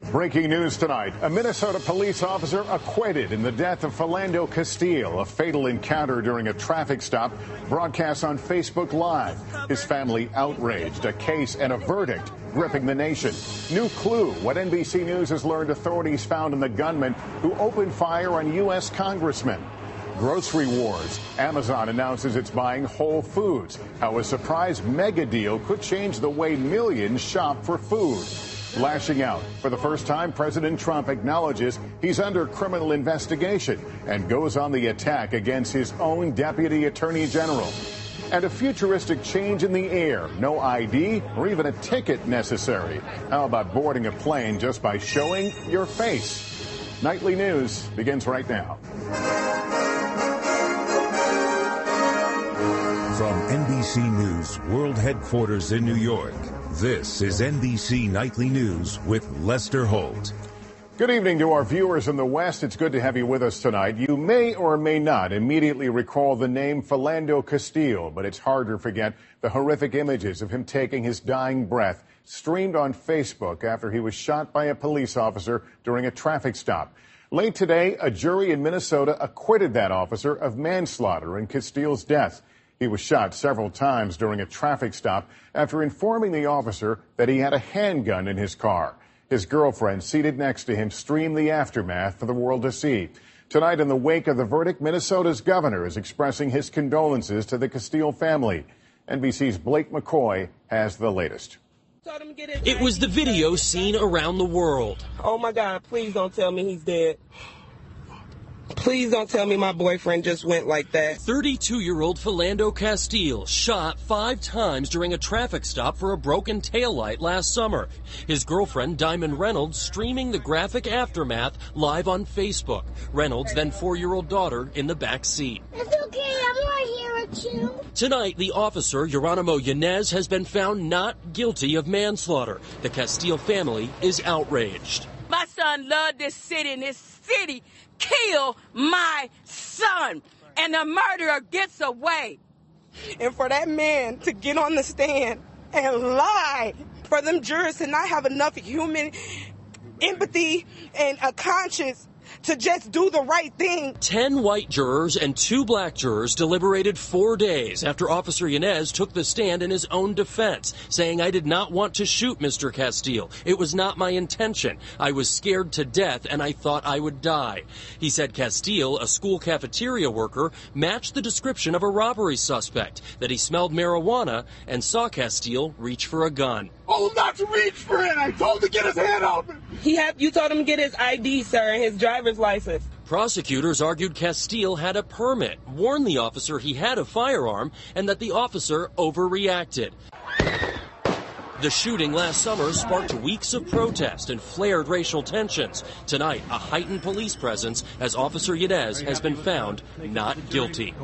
Breaking news tonight. A Minnesota police officer acquitted in the death of Philando Castile, a fatal encounter during a traffic stop broadcast on Facebook Live. His family outraged. A case and a verdict gripping the nation. New clue. What NBC News has learned authorities found in the gunman who opened fire on U.S. congressmen. Grocery wars. Amazon announces it's buying Whole Foods. How a surprise mega deal could change the way millions shop for food. Lashing out. For the first time, President Trump acknowledges he's under criminal investigation and goes on the attack against his own deputy attorney general. And a futuristic change in the air. No ID or even a ticket necessary. How about boarding a plane just by showing your face? Nightly News begins right now. From NBC News World Headquarters in New York, this is NBC Nightly News with Lester Holt. Good evening to our viewers in the West. It's good to have you with us tonight. You may or may not immediately recall the name Philando Castile, but it's hard to forget the horrific images of him taking his dying breath streamed on Facebook after he was shot by a police officer during a traffic stop. Late today, a jury in Minnesota acquitted that officer of manslaughter in Castile's death. He was shot several times during a traffic stop after informing the officer that he had a handgun in his car. His girlfriend, seated next to him, streamed the aftermath for the world to see. Tonight, in the wake of the verdict, Minnesota's governor is expressing his condolences to the Castile family. NBC's Blake McCoy has the latest. It was the video seen around the world. Oh, my God, please don't tell me he's dead. Please don't tell me my boyfriend just went like that. 32-year-old Philando Castile shot 5 times during a traffic stop for a broken taillight last summer. His girlfriend, Diamond Reynolds, streaming the graphic aftermath live on Facebook. Reynolds' then 4-year-old daughter in the back seat. It's okay, I'm right here with you. Tonight, the officer, Geronimo Yanez, has been found not guilty of manslaughter. The Castile family is outraged. My son loved this city, and this city killed my son, and the murderer gets away. And for that man to get on the stand and lie, for them jurors to not have enough human empathy and a conscience to just do the right thing. 10 white jurors and 2 black jurors deliberated 4 days after Officer Yanez took the stand in his own defense, saying, "I did not want to shoot Mr. Castile. It was not my intention. I was scared to death and I thought I would die." He said Castile, a school cafeteria worker, matched the description of a robbery suspect, that he smelled marijuana and saw Castile reach for a gun. Oh, not to reach for it. I told him to get his hand out. You told him to get his ID, sir, and his driver's license. Prosecutors argued Castile had a permit, warned the officer he had a firearm, and that the officer overreacted. The shooting last summer sparked weeks of protest and flared racial tensions. Tonight, a heightened police presence as Officer Yanez has been found not guilty.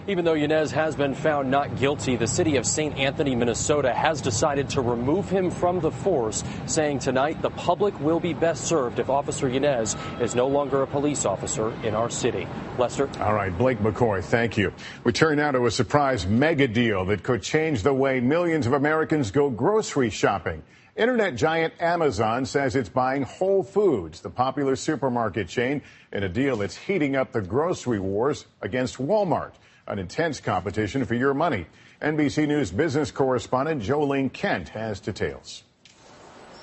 Even though Yanez has been found not guilty, the city of St. Anthony, Minnesota has decided to remove him from the force, saying tonight the public will be best served if Officer Yanez is no longer a police officer in our city. Lester? All right, Blake McCoy, thank you. We turn now to a surprise mega deal that could change the way millions of Americans go grocery shopping. Internet giant Amazon says it's buying Whole Foods, the popular supermarket chain, in a deal that's heating up the grocery wars against Walmart. An intense competition for your money. NBC News business correspondent Jolene Kent has details.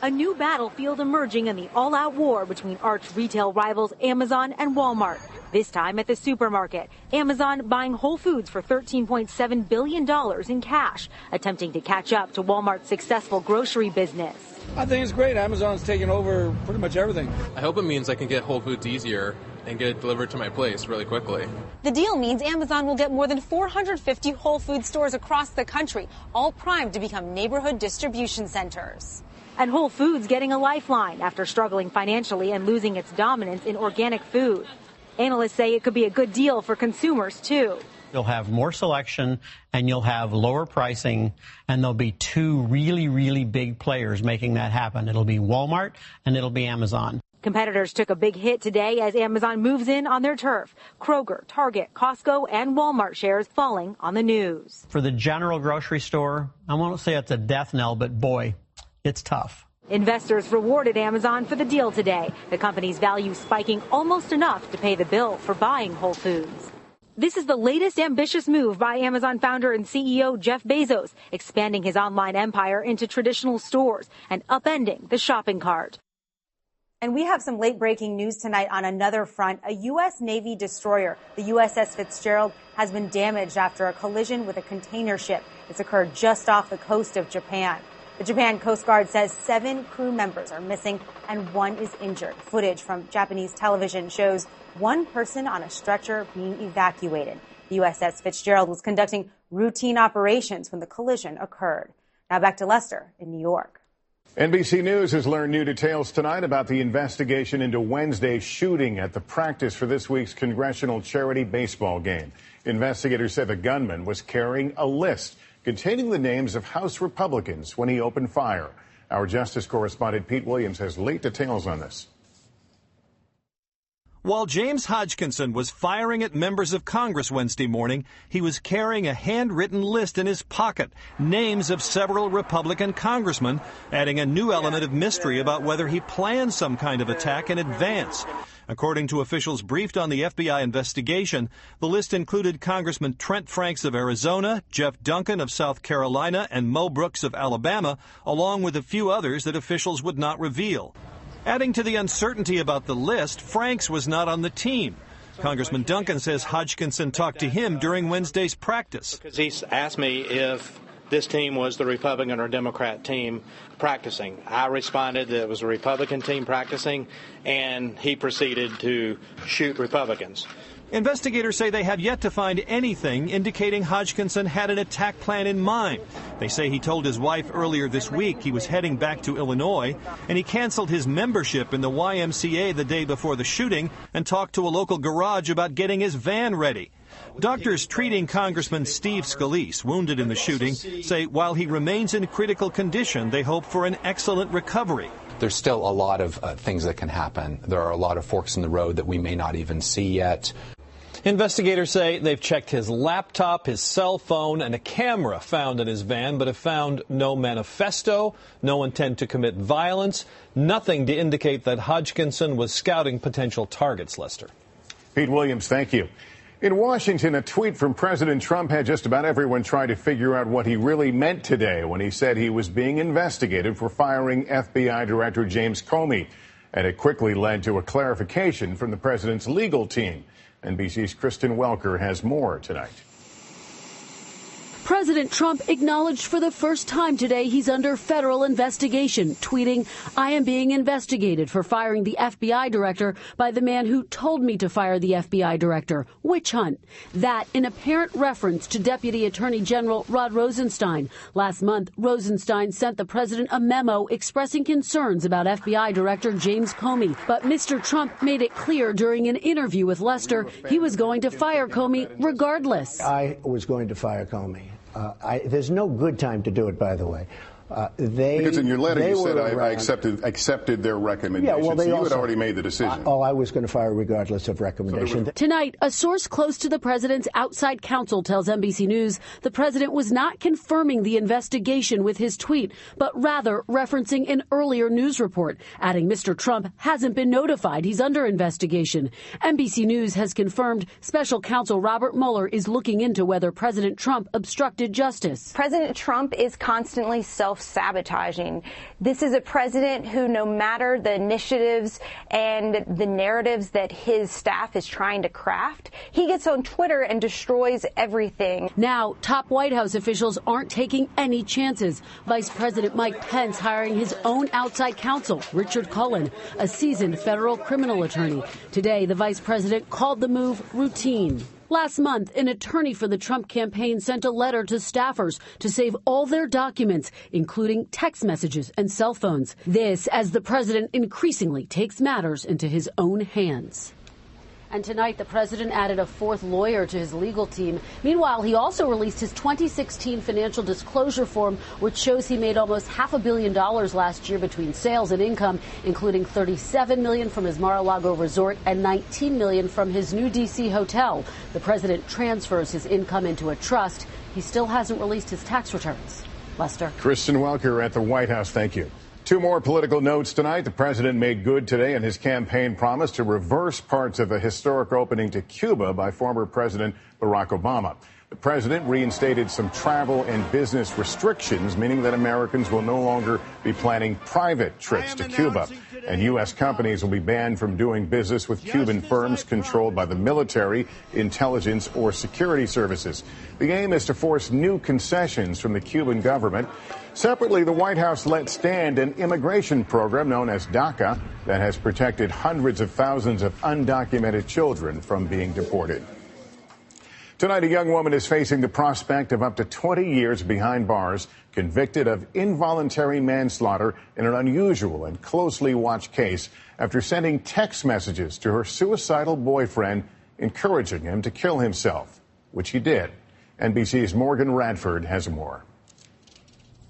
A new battlefield emerging in the all-out war between arch retail rivals Amazon and Walmart. This time at the supermarket, Amazon buying Whole Foods for $13.7 billion in cash, attempting to catch up to Walmart's successful grocery business. I think it's great. Amazon's taking over pretty much everything. I hope it means I can get Whole Foods easier and get it delivered to my place really quickly. The deal means Amazon will get more than 450 Whole Foods stores across the country, all primed to become neighborhood distribution centers. And Whole Foods getting a lifeline after struggling financially and losing its dominance in organic food. Analysts say it could be a good deal for consumers, too. You'll have more selection and you'll have lower pricing, and there'll be 2 really, really big players making that happen. It'll be Walmart and it'll be Amazon. Competitors took a big hit today as Amazon moves in on their turf. Kroger, Target, Costco, and Walmart shares falling on the news. For the general grocery store, I won't say it's a death knell, but boy, it's tough. Investors rewarded Amazon for the deal today, the company's value spiking almost enough to pay the bill for buying Whole Foods. This is the latest ambitious move by Amazon founder and CEO Jeff Bezos, expanding his online empire into traditional stores and upending the shopping cart. And we have some late-breaking news tonight on another front. A U.S. Navy destroyer, the USS Fitzgerald, has been damaged after a collision with a container ship. It's occurred just off the coast of Japan. The Japan Coast Guard says 7 crew members are missing and 1 is injured. Footage from Japanese television shows 1 person on a stretcher being evacuated. The USS Fitzgerald was conducting routine operations when the collision occurred. Now back to Lester in New York. NBC News has learned new details tonight about the investigation into Wednesday's shooting at the practice for this week's congressional charity baseball game. Investigators say the gunman was carrying a list containing the names of House Republicans when he opened fire. Our Justice correspondent Pete Williams has late details on this. While James Hodgkinson was firing at members of Congress Wednesday morning, he was carrying a handwritten list in his pocket, names of several Republican congressmen, adding a new element of mystery about whether he planned some kind of attack in advance. According to officials briefed on the FBI investigation, the list included Congressman Trent Franks of Arizona, Jeff Duncan of South Carolina, and Mo Brooks of Alabama, along with a few others that officials would not reveal. Adding to the uncertainty about the list, Franks was not on the team. Congressman Duncan says Hodgkinson talked to him during Wednesday's practice. Because he asked me if this team was the Republican or Democrat team practicing. I responded that it was a Republican team practicing, and he proceeded to shoot Republicans. Investigators say they have yet to find anything indicating Hodgkinson had an attack plan in mind. They say he told his wife earlier this week he was heading back to Illinois, and he canceled his membership in the YMCA the day before the shooting and talked to a local garage about getting his van ready. Doctors treating Congressman Steve Scalise, wounded in the shooting, say while he remains in critical condition, they hope for an excellent recovery. There's still a lot of things that can happen. There are a lot of forks in the road that we may not even see yet. Investigators say they've checked his laptop, his cell phone, and a camera found in his van, but have found no manifesto, no intent to commit violence, nothing to indicate that Hodgkinson was scouting potential targets, Lester. Pete Williams, thank you. In Washington, a tweet from President Trump had just about everyone trying to figure out what he really meant today when he said he was being investigated for firing FBI Director James Comey. And it quickly led to a clarification from the president's legal team. NBC's Kristen Welker has more tonight. President Trump acknowledged for the first time today he's under federal investigation, tweeting, "I am being investigated for firing the FBI director by the man who told me to fire the FBI director. Witch hunt." That in apparent reference to Deputy Attorney General Rod Rosenstein. Last month, Rosenstein sent the president a memo expressing concerns about FBI Director James Comey. But Mr. Trump made it clear during an interview with Lester he was going to fire Comey regardless. I was going to fire Comey. There's no good time to do it, by the way. Because in your letter you said I accepted their recommendation. Yeah, well, so you had already made the decision. I was going to fire regardless of recommendation. Tonight, a source close to the president's outside counsel tells NBC News the president was not confirming the investigation with his tweet, but rather referencing an earlier news report, adding Mr. Trump hasn't been notified he's under investigation. NBC News has confirmed special counsel Robert Mueller is looking into whether President Trump obstructed justice. President Trump is constantly self-sabotaging. This is a president who, no matter the initiatives and the narratives that his staff is trying to craft, he gets on Twitter and destroys everything. Now, top White House officials aren't taking any chances. Vice President Mike Pence hiring his own outside counsel, Richard Cullen, a seasoned federal criminal attorney. Today, the vice president called the move routine. Last month, an attorney for the Trump campaign sent a letter to staffers to save all their documents, including text messages and cell phones. This as the president increasingly takes matters into his own hands. And tonight, the president added a fourth lawyer to his legal team. Meanwhile, he also released his 2016 financial disclosure form, which shows he made almost $500 million last year between sales and income, including $37 million from his Mar-a-Lago resort and $19 million from his new D.C. hotel. The president transfers his income into a trust. He still hasn't released his tax returns. Lester. Kristen Welker at the White House. Thank you. Two more political notes tonight. The president made good today on his campaign promise to reverse parts of a historic opening to Cuba by former President Barack Obama. The president reinstated some travel and business restrictions, meaning that Americans will no longer be planning private trips to Cuba. And U.S. companies will be banned from doing business with Cuban firms controlled by the military, intelligence, or security services. The aim is to force new concessions from the Cuban government. Separately, the White House let stand an immigration program known as DACA that has protected hundreds of thousands of undocumented children from being deported. Tonight, a young woman is facing the prospect of up to 20 years behind bars, convicted of involuntary manslaughter in an unusual and closely watched case after sending text messages to her suicidal boyfriend, encouraging him to kill himself, which he did. NBC's Morgan Radford has more.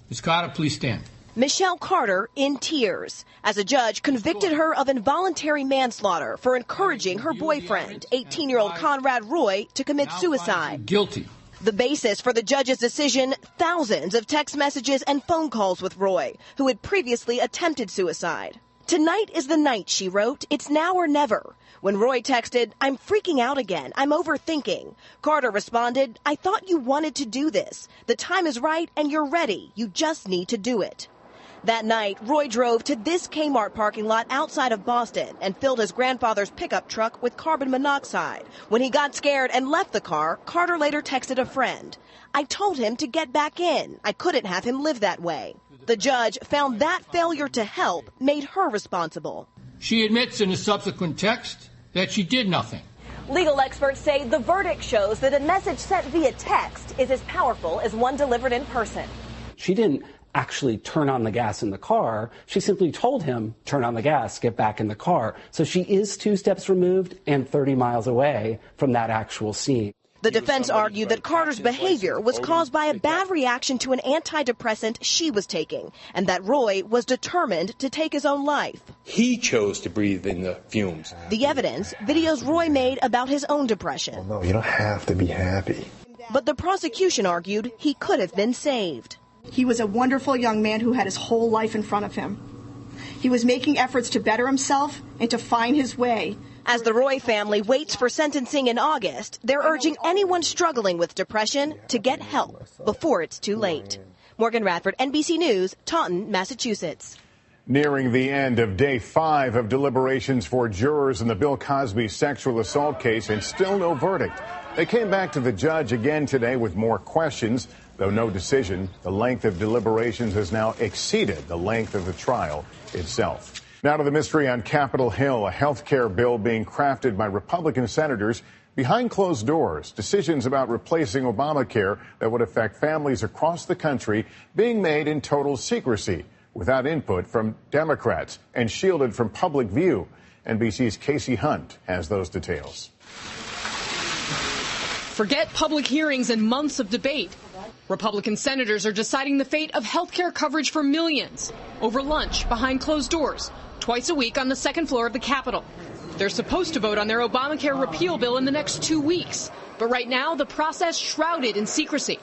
Ms. Carter, please stand. Michelle Carter in tears as a judge convicted her of involuntary manslaughter for encouraging her boyfriend, 18-year-old Conrad Roy, to commit suicide. Guilty. The basis for the judge's decision, thousands of text messages and phone calls with Roy, who had previously attempted suicide. Tonight is the night, she wrote. It's now or never. When Roy texted, I'm freaking out again. I'm overthinking. Carter responded, I thought you wanted to do this. The time is right and you're ready. You just need to do it. That night, Roy drove to this Kmart parking lot outside of Boston and filled his grandfather's pickup truck with carbon monoxide. When he got scared and left the car, Carter later texted a friend. I told him to get back in. I couldn't have him live that way. The judge found that failure to help made her responsible. She admits in a subsequent text that she did nothing. Legal experts say the verdict shows that a message sent via text is as powerful as one delivered in person. She didn't actually turn on the gas in the car. She simply told him, turn on the gas, get back in the car. So she is 2 steps removed and 30 miles away from that actual scene. The defense argued that Carter's behavior was caused by a bad reaction to an antidepressant she was taking, and that Roy was determined to take his own life. He chose to breathe in the fumes. The evidence, videos Roy made about his own depression. No, you don't have to be happy. But the prosecution argued he could have been saved. He was a wonderful young man who had his whole life in front of him. He was making efforts to better himself and to find his way. As the Roy family waits for sentencing in August, they're urging anyone struggling with depression to get help before it's too late. Morgan Radford, NBC News, Taunton, Massachusetts. Nearing the end of day 5 of deliberations for jurors in the Bill Cosby sexual assault case, and still no verdict. They came back to the judge again today with more questions, though no decision. The length of deliberations has now exceeded the length of the trial itself. Now to the mystery on Capitol Hill, a health care bill being crafted by Republican senators behind closed doors. Decisions about replacing Obamacare that would affect families across the country being made in total secrecy, without input from Democrats and shielded from public view. NBC's Casey Hunt has those details. Forget public hearings and months of debate. Republican senators are deciding the fate of health care coverage for millions over lunch behind closed doors, twice a week on the second floor of the Capitol. They're supposed to vote on their Obamacare repeal bill in the next 2 weeks. But right now, the process shrouded in secrecy.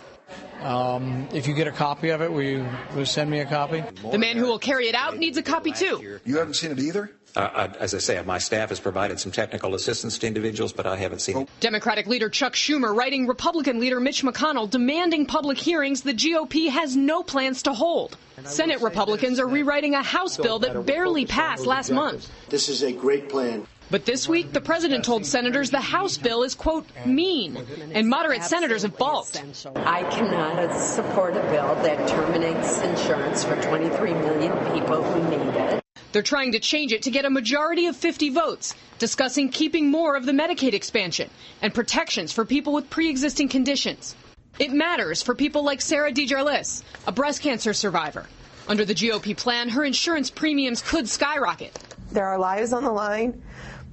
If you get a copy of it, will you send me a copy? The man who will carry it out needs a copy, too. You haven't seen it either? As I say, my staff has provided some technical assistance to individuals, but I haven't seen it. Democratic leader Chuck Schumer writing Republican leader Mitch McConnell demanding public hearings the GOP has no plans to hold. Senate Republicans are rewriting a House bill that barely passed last month. This is a great plan. But this week, the president told senators the House bill is, quote, mean, and moderate senators have balked. I cannot support a bill that terminates insurance for 23 million people who need it. They're trying to change it to get a majority of 50 votes, discussing keeping more of the Medicaid expansion and protections for people with pre-existing conditions. It matters for people like Sarah DeJarlis, a breast cancer survivor. Under the GOP plan, her insurance premiums could skyrocket. There are lives on the line.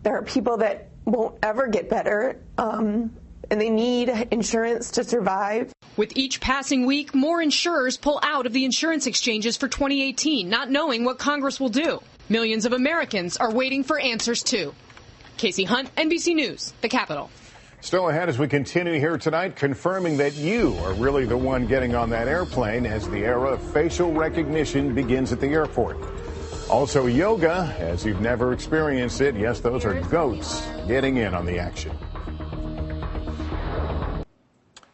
There are people that won't ever get better, and they need insurance to survive. With each passing week, more insurers pull out of the insurance exchanges for 2018, not knowing what Congress will do. Millions of Americans are waiting for answers, too. Casey Hunt, NBC News, the Capitol. Still ahead as we continue here tonight, confirming that you are really the one getting on that airplane as the era of facial recognition begins at the airport. Also yoga, as you've never experienced it. Yes, those are goats getting in on the action.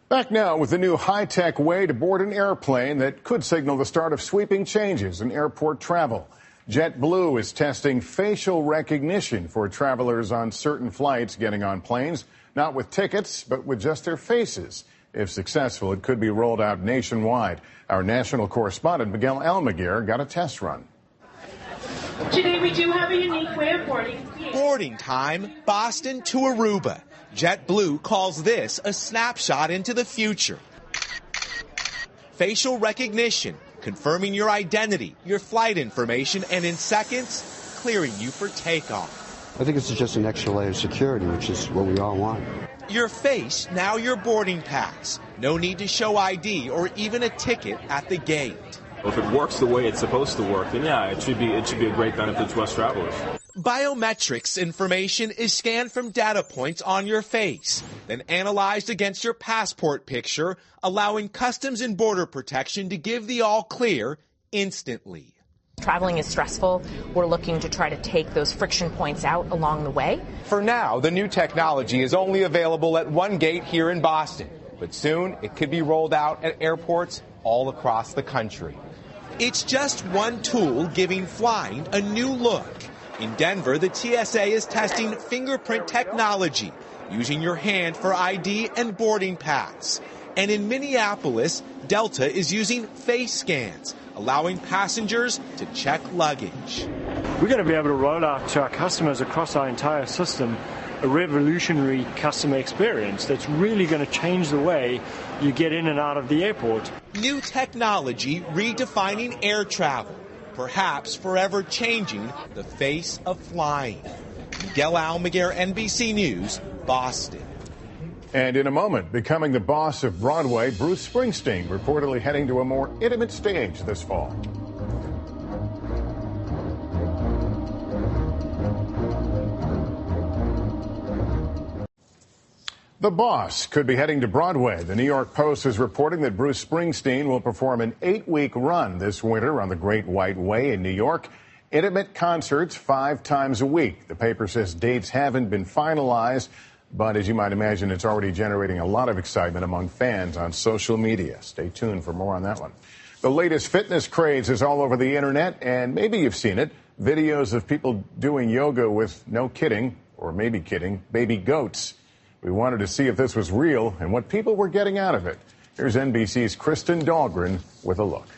Back now with a new high-tech way to board an airplane that could signal the start of sweeping changes in airport travel. JetBlue is testing facial recognition for travelers on certain flights getting on planes, not with tickets, but with just their faces. If successful, it could be rolled out nationwide. Our national correspondent, Miguel Almaguer, got a test run. Today we do have a unique way of boarding. Boarding time, Boston to Aruba. JetBlue calls this a snapshot into the future. Facial recognition, confirming your identity, your flight information, and in seconds, clearing you for takeoff. I think it's just an extra layer of security, which is what we all want. Your face, now your boarding pass. No need to show ID or even a ticket at the gate. If it works the way it's supposed to work, then yeah, it should be a great benefit to us travelers. Biometrics information is scanned from data points on your face, then analyzed against your passport picture, allowing Customs and Border Protection to give the all clear instantly. Traveling is stressful. We're looking to try to take those friction points out along the way. For now, the new technology is only available at one gate here in Boston, but soon it could be rolled out at airports all across the country. It's just one tool giving flying a new look. In Denver, the TSA is testing fingerprint technology, using your hand for ID and boarding pass. And in Minneapolis, Delta is using face scans, allowing passengers to check luggage. We're going to be able to roll out to our customers across our entire system a revolutionary customer experience that's really going to change the way you get in and out of the airport. New technology redefining air travel, perhaps forever changing the face of flying. Miguel Almaguer, NBC News, Boston. And in a moment, becoming the boss of Broadway, Bruce Springsteen reportedly heading to a more intimate stage this fall. The Boss could be heading to Broadway. The New York Post is reporting that Bruce Springsteen will perform an 8-week run this winter on the Great White Way in New York. Intimate concerts 5 times a week. The paper says dates haven't been finalized, but as you might imagine, it's already generating a lot of excitement among fans on social media. Stay tuned for more on that one. The latest fitness craze is all over the internet, and maybe you've seen it. Videos of people doing yoga with, no kidding, or maybe kidding, baby goats. We wanted to see if this was real and what people were getting out of it. Here's NBC's Kristen Dahlgren with a look.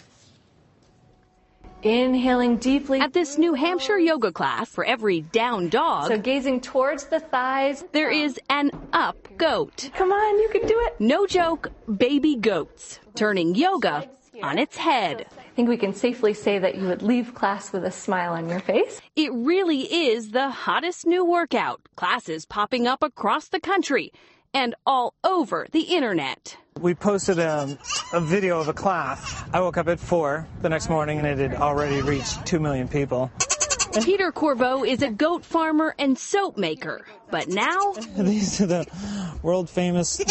Inhaling deeply. At this New Hampshire yoga class, for every down dog, So gazing towards the thighs, there is an up goat. Come on, you can do it. No joke, baby goats, turning yoga on its head. I think we can safely say that you would leave class with a smile on your face. It really is the hottest new workout. Classes popping up across the country and all over the internet. We posted a video of a class. I woke up at 4 the next morning and it had already reached 2 million people. Peter Corbeau is a goat farmer and soap maker. But now... These are the world famous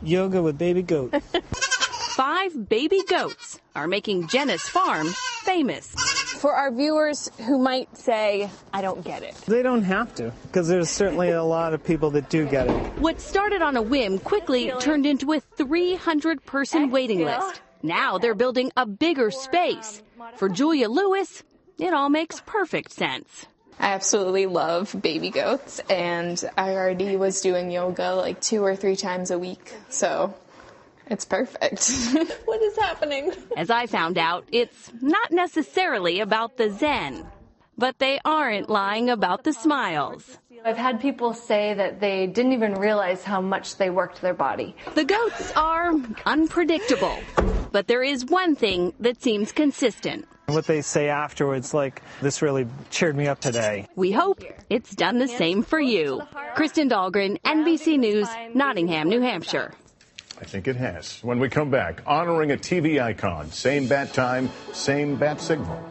yoga with baby goat. 5 baby goats are making Jenna's farm famous. For our viewers who might say, I don't get it. They don't have to, because there's certainly a lot of people that do get it. What started on a whim quickly turned into a 300-person waiting list. Now they're building a bigger space. For Julia Lewis, it all makes perfect sense. I absolutely love baby goats, and I already was doing yoga like 2 or 3 times a week, so it's perfect. What is happening? As I found out, it's not necessarily about the zen, but they aren't lying about the smiles. I've had people say that they didn't even realize how much they worked their body. The goats are unpredictable, but there is one thing that seems consistent. What they say afterwards, like, this really cheered me up today. We hope it's done the same for you. Kristen Dahlgren, NBC News, Nottingham, New Hampshire. I think it has. When we come back, honoring a TV icon. Same bat time, same bat signal.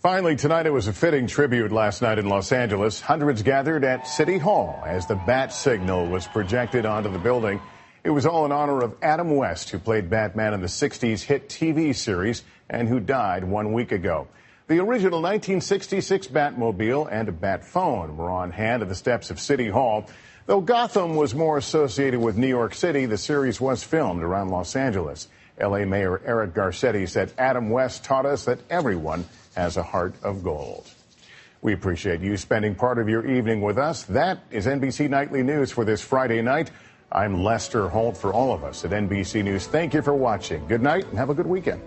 Finally, tonight it was a fitting tribute last night in Los Angeles. Hundreds gathered at City Hall as the bat signal was projected onto the building. It was all in honor of Adam West, who played Batman in the 60s hit TV series and who died 1 week ago. The original 1966 Batmobile and a bat phone were on hand at the steps of City Hall. Though Gotham was more associated with New York City, the series was filmed around Los Angeles. L.A. Mayor Eric Garcetti said Adam West taught us that everyone has a heart of gold. We appreciate you spending part of your evening with us. That is NBC Nightly News for this Friday night. I'm Lester Holt. For all of us at NBC News, thank you for watching. Good night and have a good weekend.